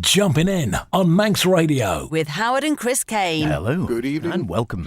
Jumpin' In on Manx Radio. With Howard and Chris Kane. Hello. Good evening. And welcome.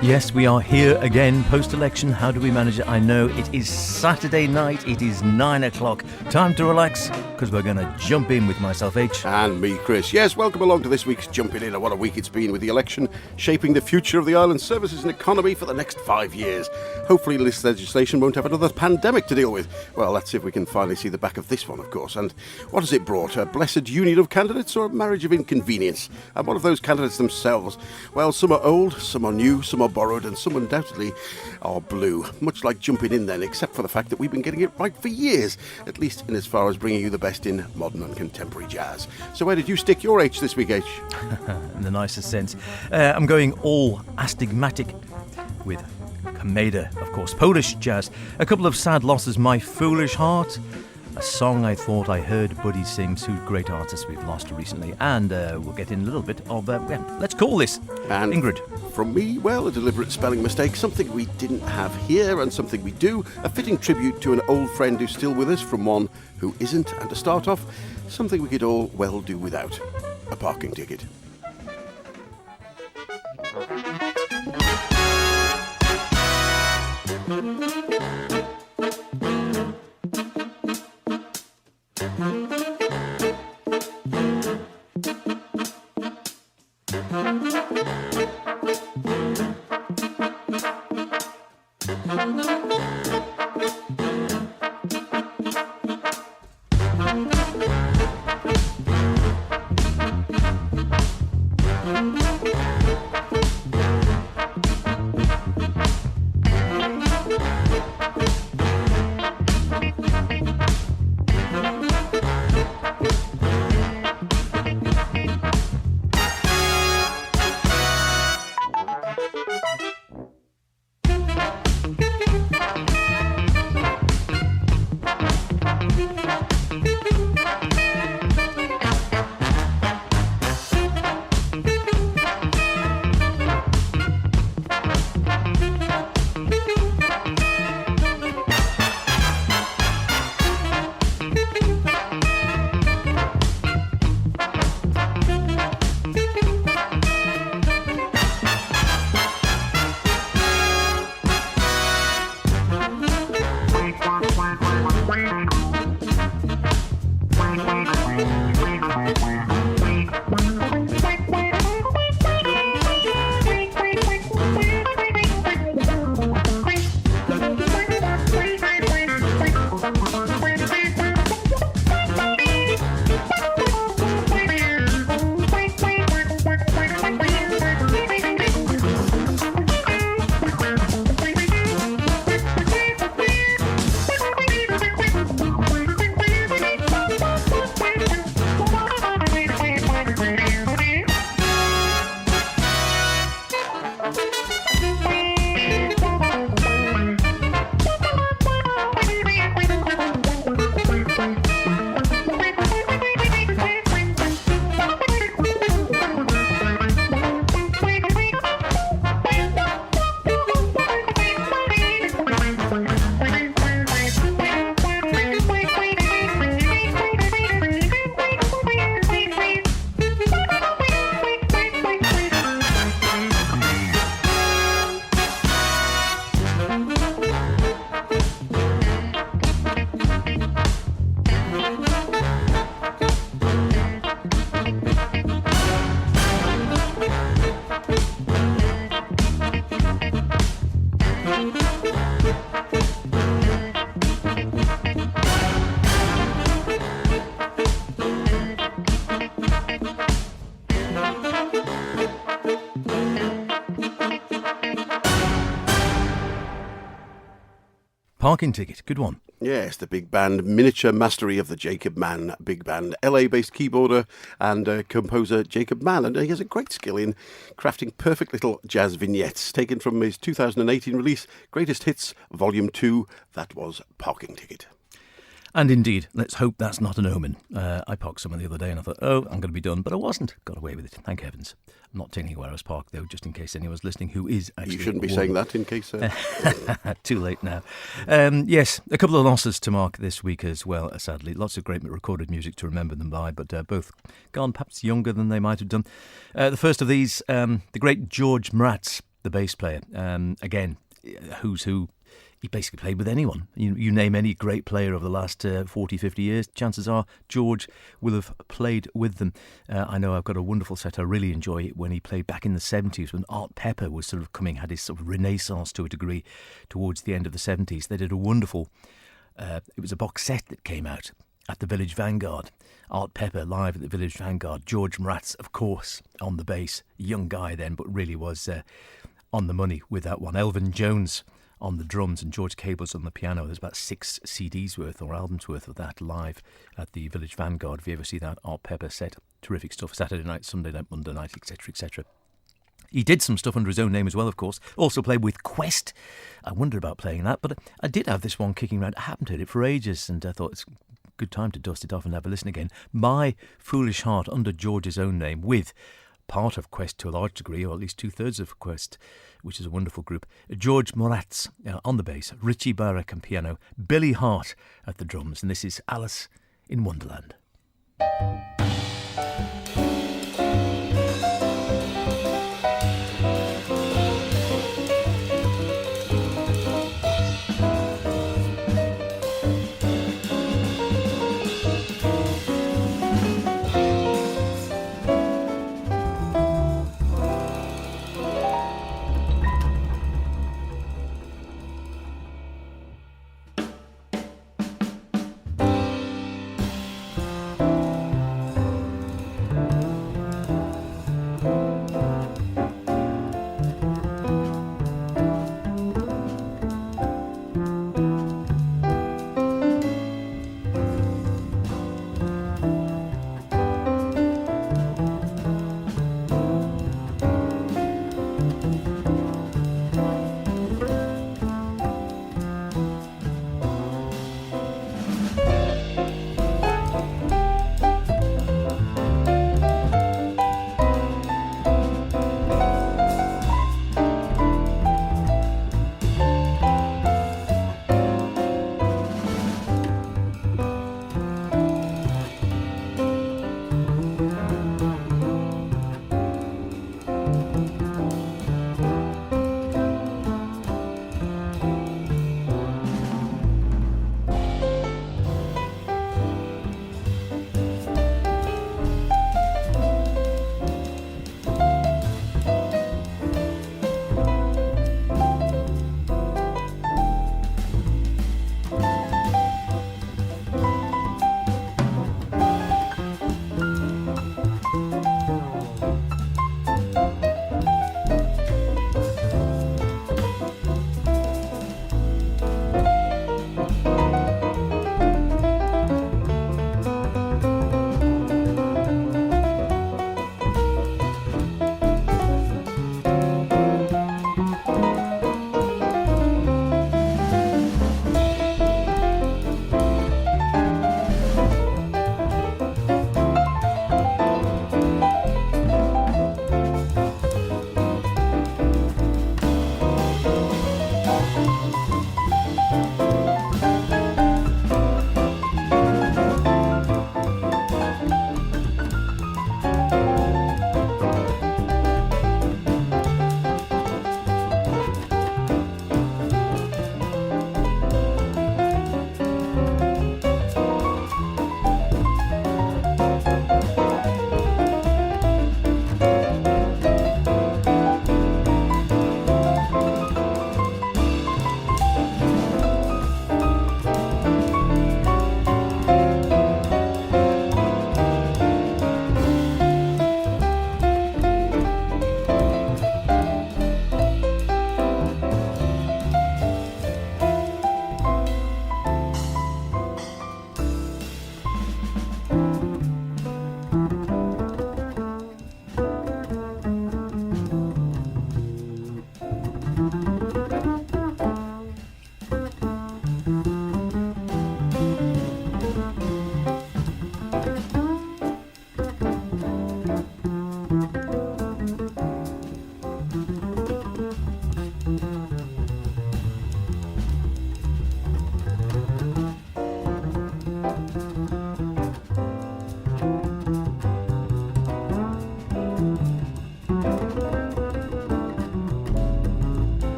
Yes, we are here again, post-election. How do we manage it? I know it is Saturday night. It is 9 o'clock. Time to relax, because we're going to jump in with myself, H. And me, Chris. Yes, welcome along to this week's Jumpin' In. What a week it's been with the election, shaping the future of the island's services and economy for the next 5 years. Hopefully this legislation won't have another pandemic to deal with. Well, let's see if we can finally see the back of this one, of course. And what has it brought? A blessed union of candidates or a marriage of inconvenience? And what of those candidates themselves? Well, some are old, some are new, some are borrowed, and some undoubtedly are blue. Much like Jumpin' In then, except for the fact that we've been getting it right for years, at least in as far as bringing you the best in modern and contemporary jazz. So where did you stick your H this week, H? In the nicest sense. I'm going all astigmatic with Kameda, of course. Polish jazz. A couple of sad losses. My Foolish Heart. A song I thought I heard Buddy sing. Two great artists we've lost recently. And we'll get in a little bit of, let's call this. And Ingrid. From me, well, a deliberate spelling mistake, something we didn't have here and something we do, a fitting tribute to an old friend who's still with us from one who isn't, and to start off, something we could all well do without, a parking ticket. Parking ticket, good one. Yes, the big band, miniature mastery of the Jacob Mann big band, LA-based keyboarder and composer Jacob Mann, and he has a great skill in crafting perfect little jazz vignettes, taken from his 2018 release, Greatest Hits, Volume 2, that was Parking Ticket. And indeed, let's hope that's not an omen. I parked somewhere the other day and I thought, oh, I'm going to be done, but I wasn't. Got away with it, thank heavens. I'm not telling you where I was parked, though, just in case anyone's listening who is actually... You shouldn't be saying that in case... Too late now. Yes, a couple of losses to mark this week as well, sadly. Lots of great recorded music to remember them by, but both gone perhaps younger than they might have done. The first of these, the great George Mraz, the bass player. Again, who's who. He basically played with anyone. You name any great player of the last 40, 50 years, chances are George will have played with them. I know I've got a wonderful set I really enjoy when he played back in the 70s when Art Pepper was sort of coming, had his sort of renaissance to a degree towards the end of the 70s. They did a wonderful, it was a box set that came out at the Village Vanguard. Art Pepper live at the Village Vanguard. George Mraz, of course, on the bass. Young guy then, but really was on the money with that one. Elvin Jones on the drums and George Cable's on the piano. There's about 6 CDs worth or albums worth of that live at the Village Vanguard. If you ever see that Art Pepper set, terrific stuff. Saturday night, Sunday night, Monday night, etc., etc. He did some stuff under his own name as well, of course. Also played with Quest. I wonder about playing that, but I did have this one kicking around. I haven't heard it for ages, and I thought it's a good time to dust it off and have a listen again. My Foolish Heart under George's own name with part of Quest to a large degree, or at least 2/3 of Quest, which is a wonderful group. George Mraz on the bass, Richie Barrett on piano, Billy Hart at the drums, and this is Alice in Wonderland.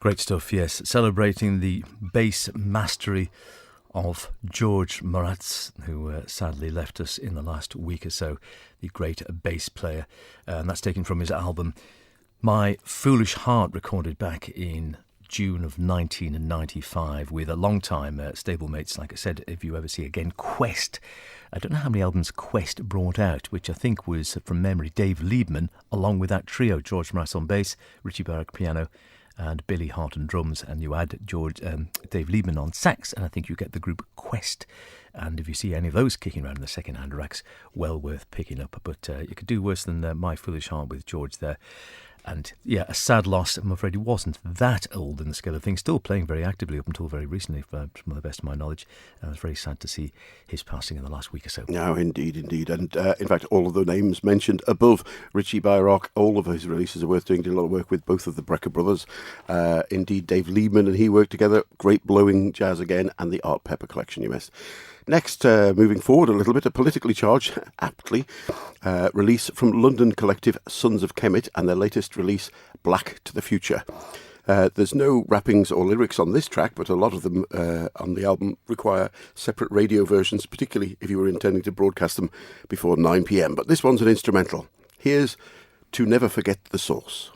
Great stuff, yes. Celebrating the bass mastery of George Moratz, who sadly left us in the last week or so, the great bass player. And that's taken from his album My Foolish Heart, recorded back in June of 1995 with a long-time stablemates, like I said, If You Ever See Again, Quest. I don't know how many albums Quest brought out, which I think was, from memory, Dave Liebman, along with that trio, George Moratz on bass, Richie Barrack piano, and Billy Hart on drums, and you add Dave Liebman on sax, and I think you get the group Quest. And if you see any of those kicking around in the second-hand racks, well worth picking up. But you could do worse than My Foolish Heart with George there. And yeah, a sad loss. I'm afraid he wasn't that old in the scale of things, still playing very actively up until very recently, from the best of my knowledge. And it's very sad to see his passing in the last week or so. No, indeed. And in fact, all of the names mentioned above, Richie Bayrock, all of his releases are worth doing. Did a lot of work with both of the Brecker brothers. Indeed, Dave Liebman and he worked together. Great blowing jazz again, and the Art Pepper collection you missed. Next, moving forward a little bit, a politically charged, aptly, release from London collective Sons of Kemet and their latest release, Black to the Future. There's no rappings or lyrics on this track, but a lot of them on the album require separate radio versions, particularly if you were intending to broadcast them before 9 p.m. But this one's an instrumental. Here's To Never Forget the Source.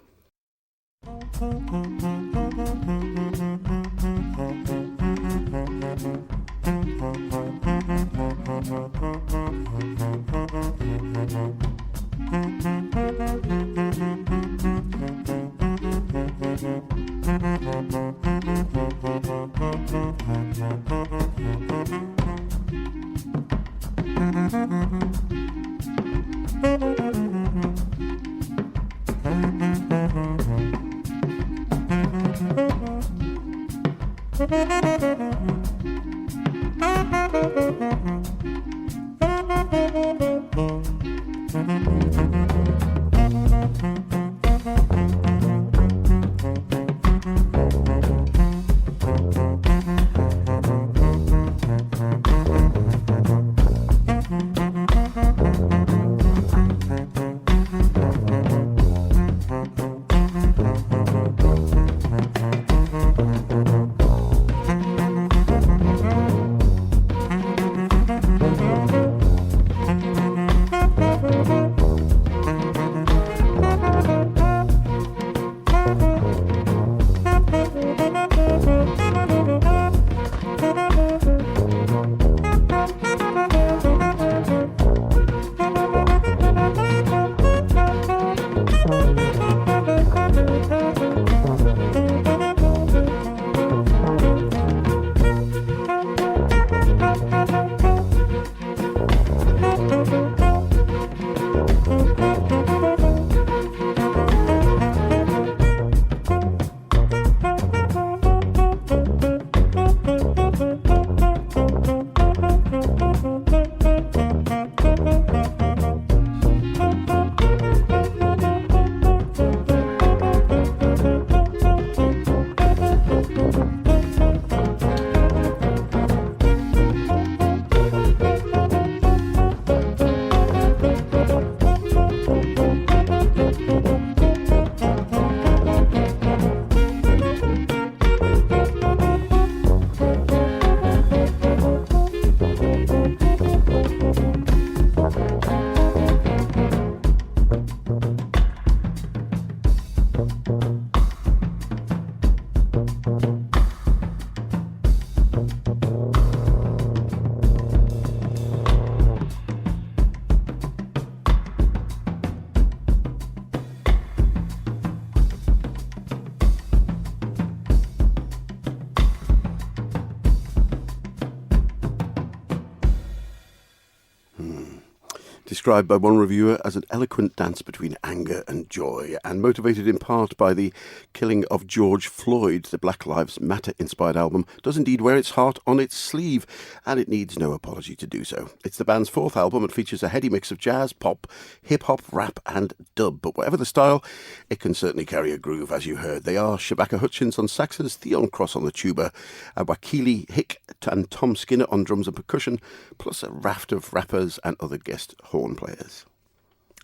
described by one reviewer as an eloquent dance between anger and joy, and motivated in part by the killing of George Floyd. The Black Lives Matter-inspired album does indeed wear its heart on its sleeve, and it needs no apology to do so. It's the band's fourth album and features a heady mix of jazz, pop, hip-hop, rap and dub, but whatever the style, it can certainly carry a groove, as you heard. They are Shabaka Hutchins on saxes, Theon Cross on the tuba, Wakili Hick and Tom Skinner on drums and percussion, plus a raft of rappers and other guest horn players.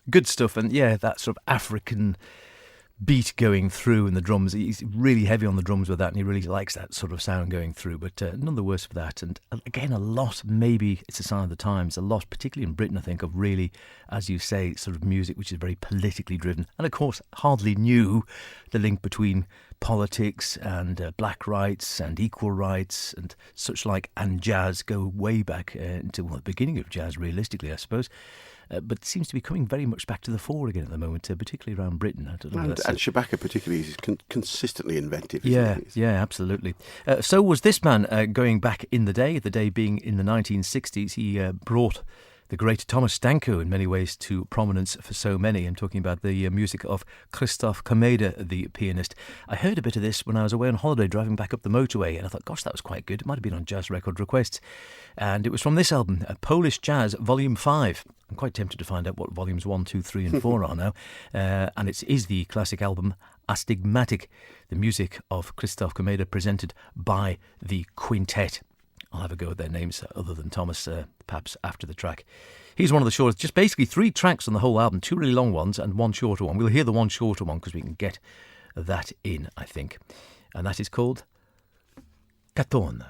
Good stuff, and yeah, that sort of African beat going through in the drums. He's really heavy on the drums with that, and he really likes that sort of sound going through, but none the worse for that. And again, a lot, maybe it's a sign of the times, a lot, particularly in Britain, I think, of really, as you say, sort of music which is very politically driven, and of course hardly knew the link between politics and black rights and equal rights and such like, and jazz go way back into the beginning of jazz, realistically, I suppose. But it seems to be coming very much back to the fore again at the moment, particularly around Britain. I don't know and Shabaka particularly is consistently inventive. Yeah, absolutely. So was this man going back in the day being in the 1960s. He brought the great Thomas Stanko in many ways to prominence for so many. I'm talking about the music of Christoph Komeda, the pianist. I heard a bit of this when I was away on holiday driving back up the motorway, and I thought, gosh, that was quite good. It might have been on Jazz Record Requests. And it was from this album, Polish Jazz Volume 5. I'm quite tempted to find out what volumes 1, 2, 3 and 4 are now. And it is the classic album Astigmatic, the music of Christoph Komeda presented by the Quintet. I'll have a go at their names other than Thomas, perhaps after the track. Here's one of the shortest, just basically 3 tracks on the whole album, 2 really long ones and 1 shorter one. We'll hear the 1 shorter one because we can get that in, I think. And that is called Caton.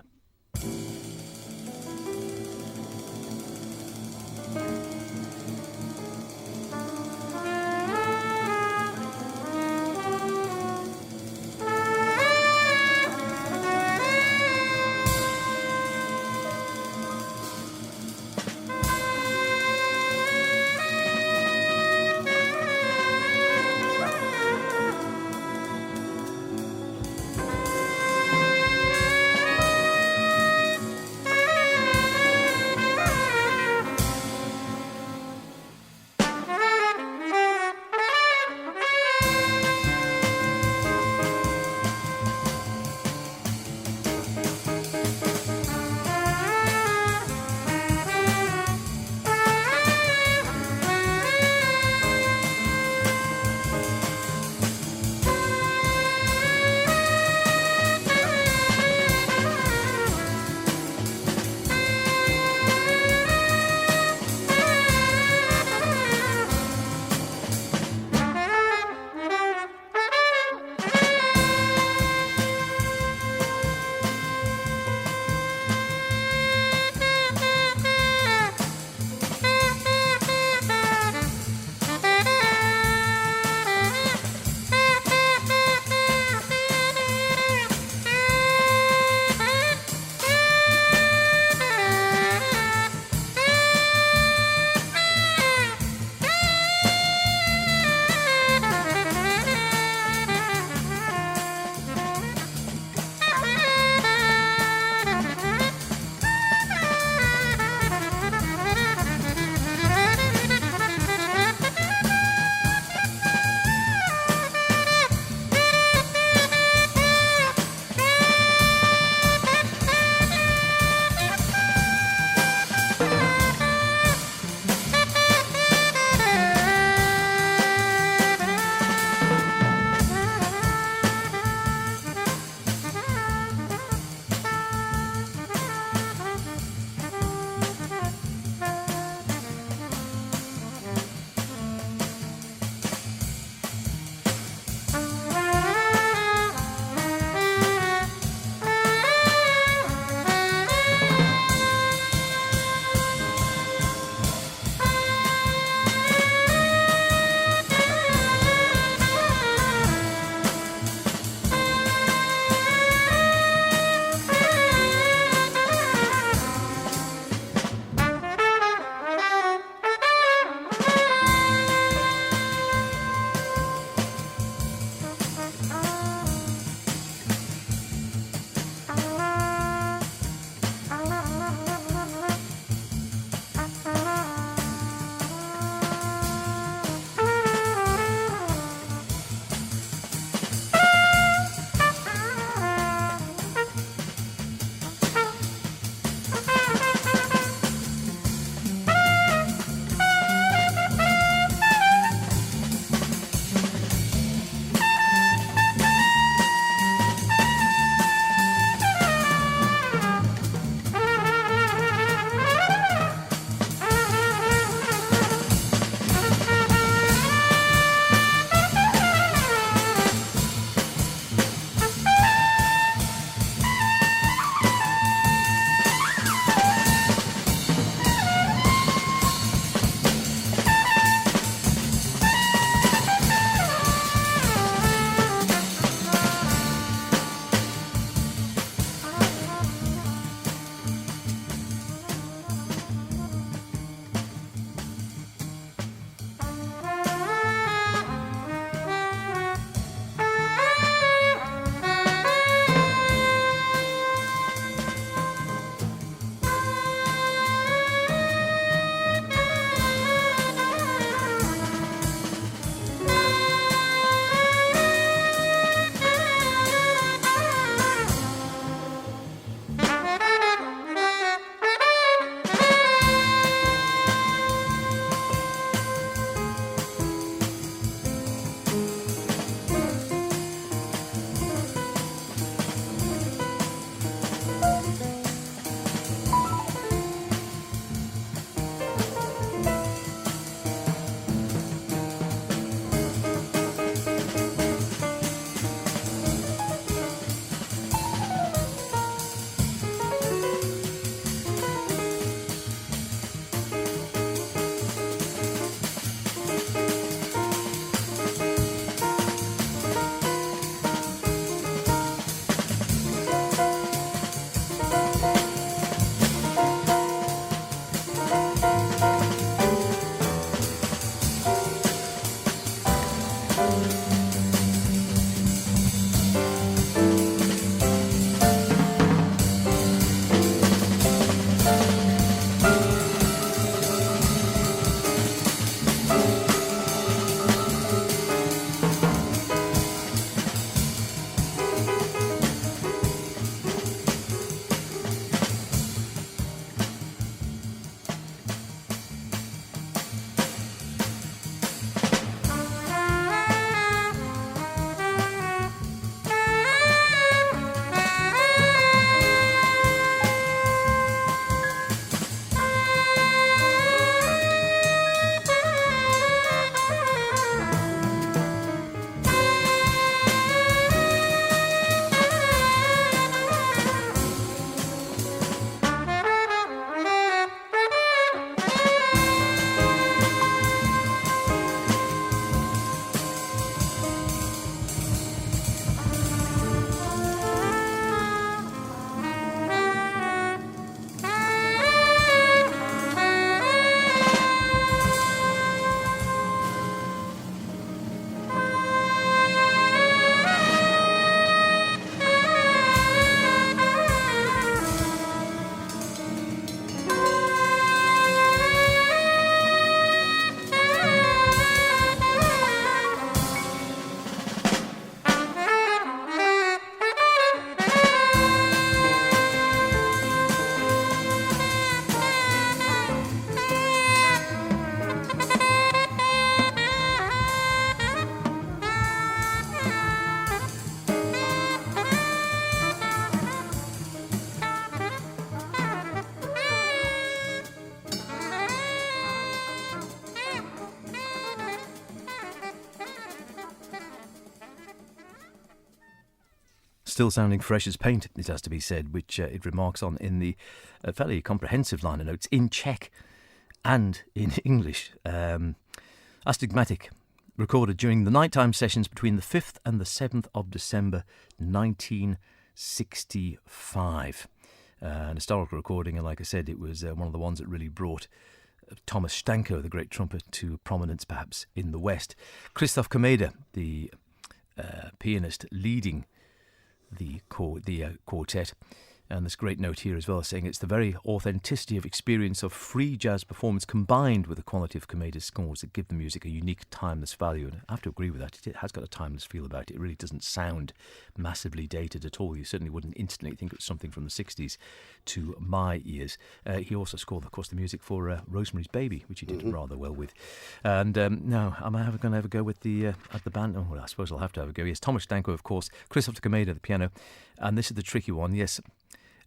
Still sounding fresh as paint, it has to be said, which it remarks on in the fairly comprehensive liner notes in Czech and in English. Astigmatic, recorded during the nighttime sessions between the 5th and the 7th of December 1965. An historical recording, and like I said, it was one of the ones that really brought Thomas Stanko, the great trumpet, to prominence perhaps in the West. Christoph Komeda, the pianist leading the quartet, and this great note here as well, saying it's the very authenticity of experience of free jazz performance combined with the quality of Komeda's scores that give the music a unique timeless value. And I have to agree with that. It has got a timeless feel about it. It really doesn't sound massively dated at all. You certainly wouldn't instantly think it was something from the 60s to my ears. He also scored, of course, the music for Rosemary's Baby, which he did rather well with. And now, am I going to have a go with the band? Oh, well, I suppose I'll have to have a go. Yes, Thomas Stanko, of course, Christoph Komeda, the piano, and this is the tricky one. Yes,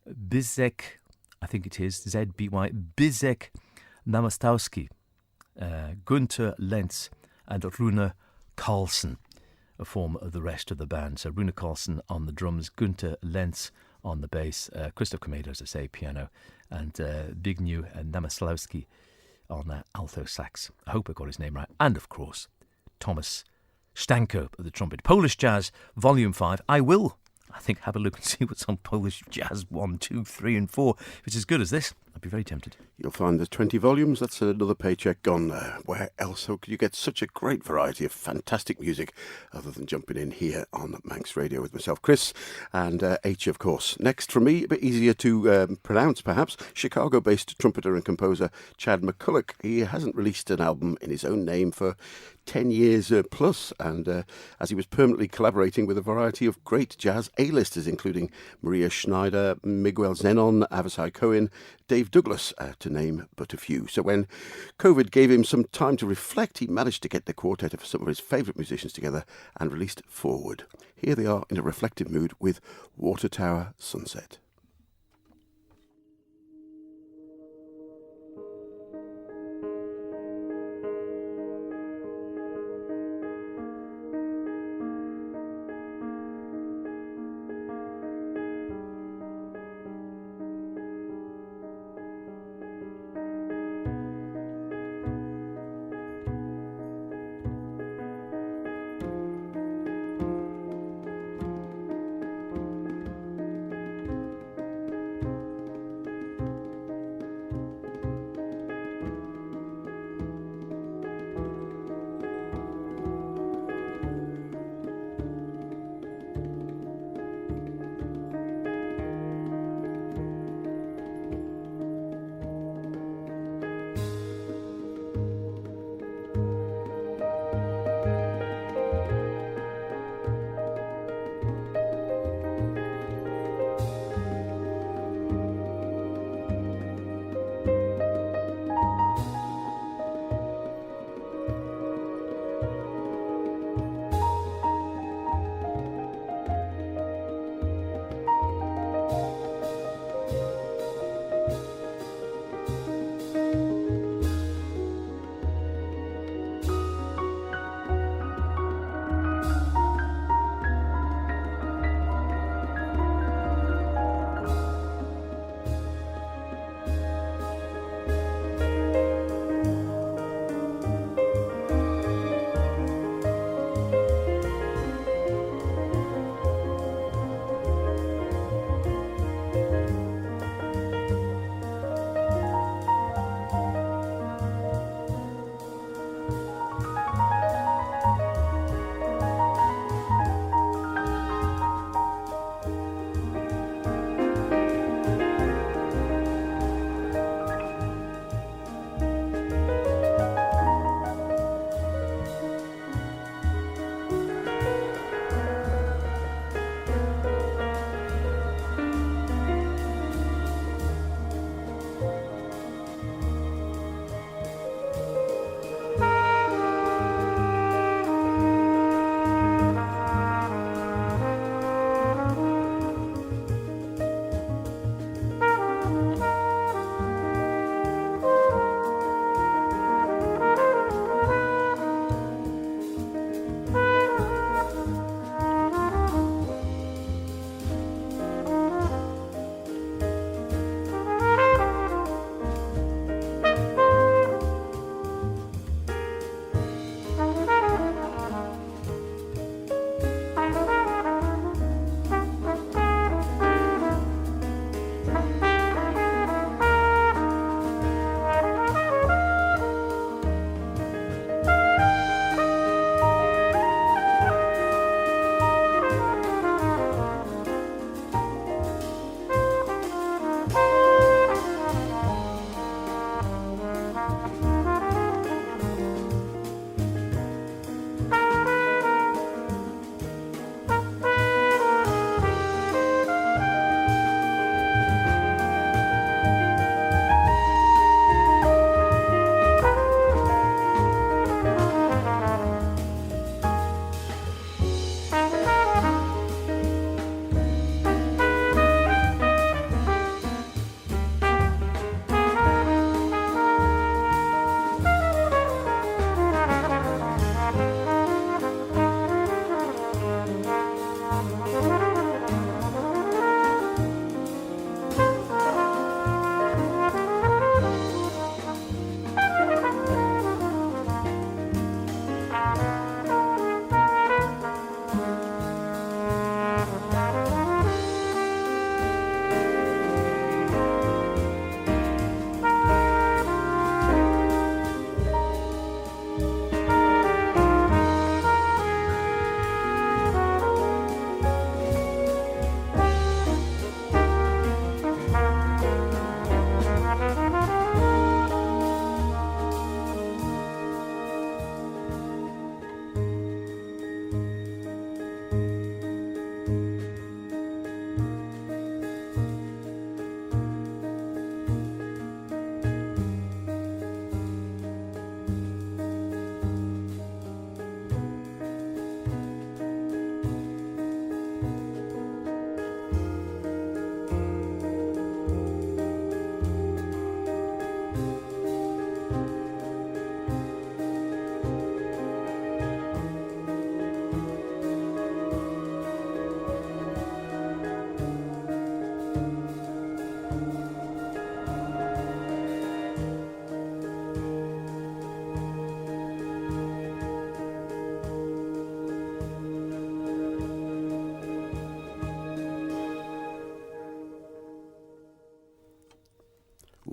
Bizek, I think it is, Z-B-Y, Bizek Namastowski, Günther Lenz, and Rune Carlsen form the rest of the band. So Rune Carlsen on the drums, Günther Lenz on the bass, Christoph Komeda, as I say, piano, and Bignew Namastowski on alto sax. I hope I got his name right. And, of course, Thomas Stanko of the trumpet. Polish Jazz, Volume 5. I will, I think, have a look and see what's on Polish Jazz 1, 2, 3 and 4. If it's as good as this, I'd be very tempted. You'll find there's 20 volumes. That's another paycheck gone. Where else could you get such a great variety of fantastic music other than jumping in here on Manx Radio with myself, Chris, and H, of course. Next from me, a bit easier to pronounce, perhaps, Chicago-based trumpeter and composer Chad McCulloch. He hasn't released an album in his own name for 10 years plus, and as he was permanently collaborating with a variety of great jazz A-listers, including Maria Schneider, Miguel Zenon, Avishai Cohen, Dave Douglas, to name but a few. So when COVID gave him some time to reflect, he managed to get the quartet of some of his favourite musicians together and released Forward. Here they are in a reflective mood with Water Tower Sunset.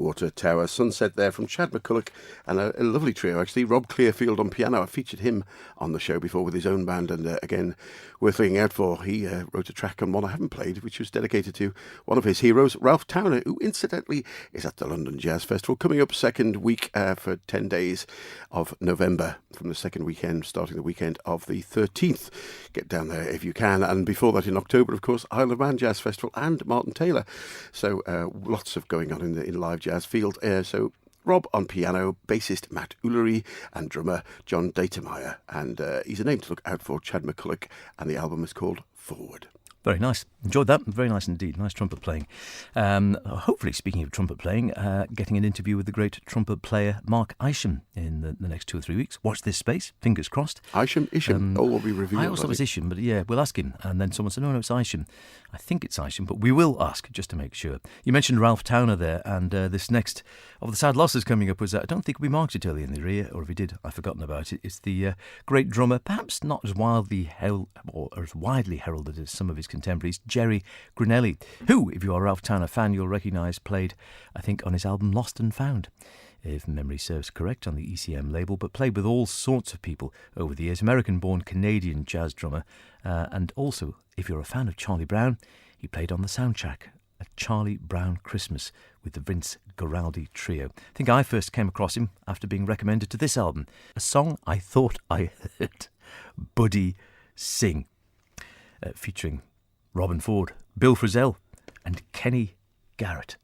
Water Tower. Sunset there from Chad McCulloch, and a lovely trio actually. Rob Clearfield on piano. I featured him on the show before with his own band, and again, worth looking out for. He wrote a track on one I haven't played, which was dedicated to one of his heroes, Ralph Towner, who incidentally is at the London Jazz Festival, coming up second week for 10 days of November, from the second weekend, starting the weekend of the 13th. Get down there if you can. And before that, in October, of course, Isle of Man Jazz Festival and Martin Taylor. So lots of going on in live jazz field. So Rob on piano, bassist Matt Ullery, and drummer John Datemeyer. And he's a name to look out for, Chad McCulloch, and the album is called Forward. Very nice. Enjoyed that. Very nice indeed. Nice trumpet playing. Hopefully, speaking of trumpet playing, getting an interview with the great trumpet player Mark Isham in the next 2 or 3 weeks. Watch this space. Fingers crossed. Isham? We'll be reviewing. I also thought it was Isham, but yeah, we'll ask him. And then someone said, no, it's Isham. I think it's Isham, but we will ask just to make sure. You mentioned Ralph Towner there, and this next of the sad losses coming up was, I don't think we marked it earlier in the year, or if we did, I've forgotten about it. It's the great drummer, perhaps not as widely heralded as some of his contemporaries, Jerry Grinelli, who, if you are a Ralph Towner fan, you'll recognise played, I think, on his album Lost and Found, if memory serves correct, on the ECM label, but played with all sorts of people over the years. American-born Canadian jazz drummer, and also, if you're a fan of Charlie Brown, he played on the soundtrack, A Charlie Brown Christmas, with the Vince Guaraldi trio. I think I first came across him after being recommended to this album, a song I thought I heard Buddy sing, featuring Robin Ford, Bill Frisell, and Kenny Garrett.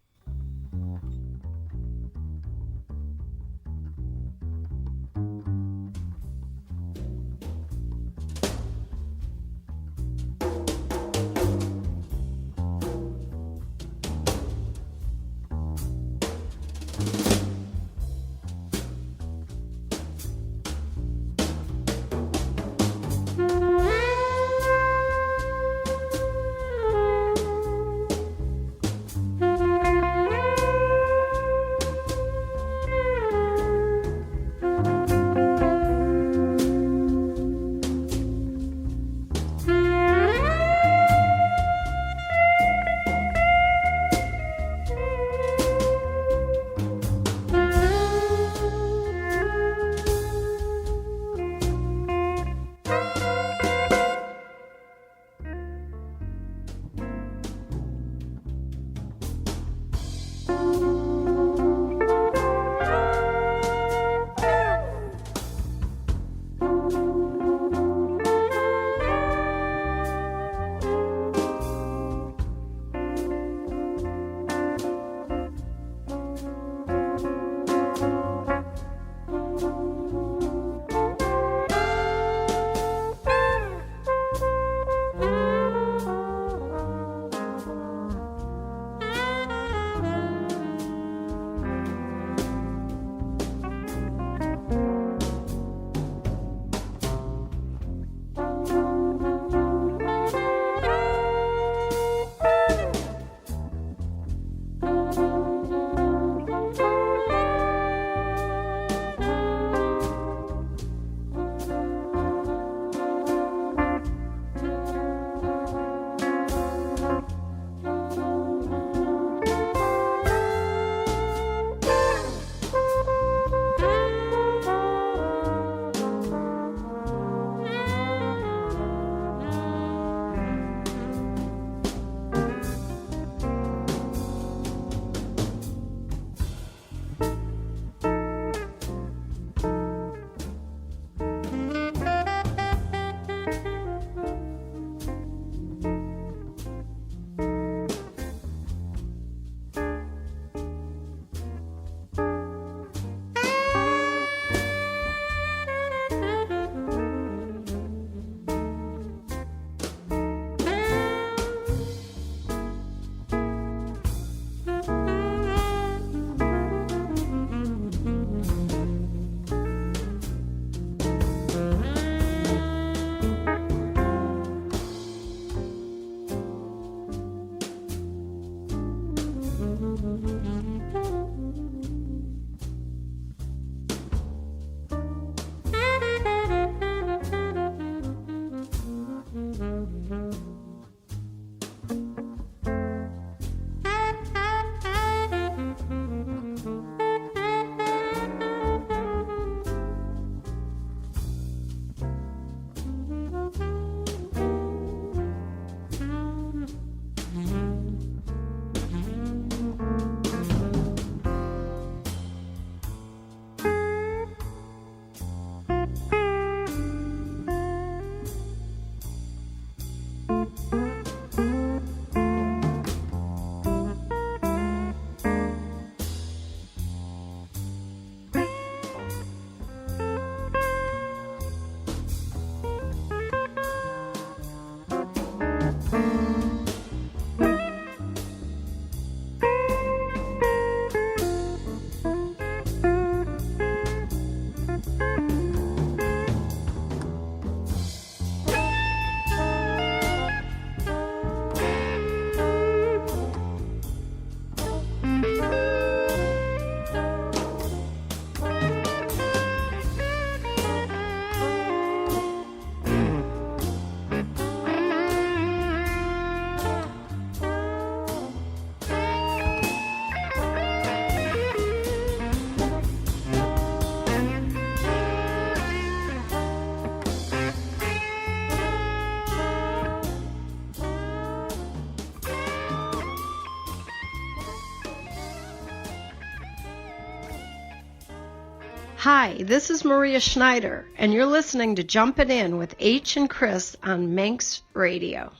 Hi, this is Maria Schneider, and you're listening to Jumpin' In with H and Chris on Manx Radio.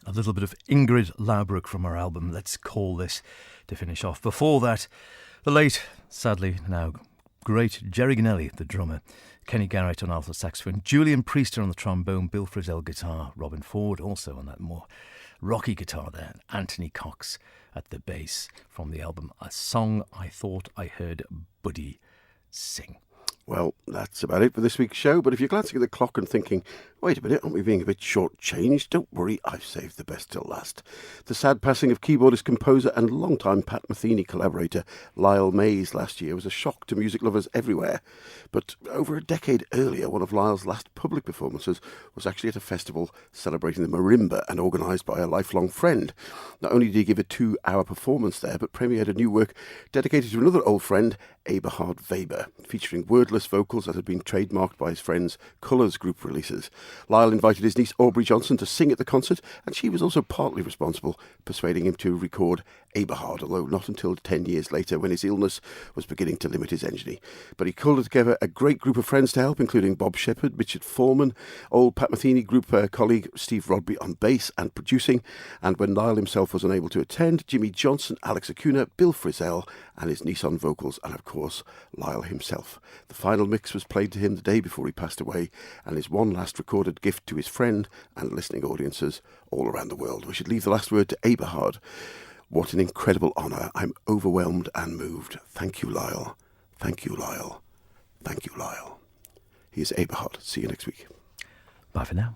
A little bit of Ingrid Laubruck from her album Let's Call This to finish off. Before that, the late, sadly now great Jerry Ganelli, the drummer, Kenny Garrett on alto saxophone, Julian Priester on the trombone, Bill Frisell guitar, Robin Ford also on that more rocky guitar there, and Anthony Cox at the bass from the album A Song I Thought I Heard Buddy Sing. Well, that's about it for this week's show, but if you're glancing at the clock and thinking, wait a minute, aren't we being a bit short-changed? Don't worry, I've saved the best till last. The sad passing of keyboardist, composer and longtime Pat Metheny collaborator Lyle Mays last year was a shock to music lovers everywhere. But over a decade earlier, one of Lyle's last public performances was actually at a festival celebrating the marimba and organised by a lifelong friend. Not only did he give a 2-hour performance there, but premiered a new work dedicated to another old friend, Eberhard Weber, featuring wordless vocals that had been trademarked by his friend's Colours group releases. Lyle invited his niece Aubrey Johnson to sing at the concert, and she was also partly responsible, persuading him to record Eberhard, although not until 10 years later when his illness was beginning to limit his energy. But he called together a great group of friends to help, including Bob Shepherd, Richard Foreman, old Pat Metheny group colleague Steve Rodby on bass and producing, and when Lyle himself was unable to attend, Jimmy Johnson, Alex Acuna, Bill Frisell, and his niece on vocals, and of course Lyle himself. The final mix was played to him the day before he passed away, and is one last recorded gift to his friend and listening audiences all around the world. We should leave the last word to Eberhard. What an incredible honour. I'm overwhelmed and moved. Thank you, Lyle. Thank you, Lyle. Thank you, Lyle. Here's Eberhard. See you next week. Bye for now.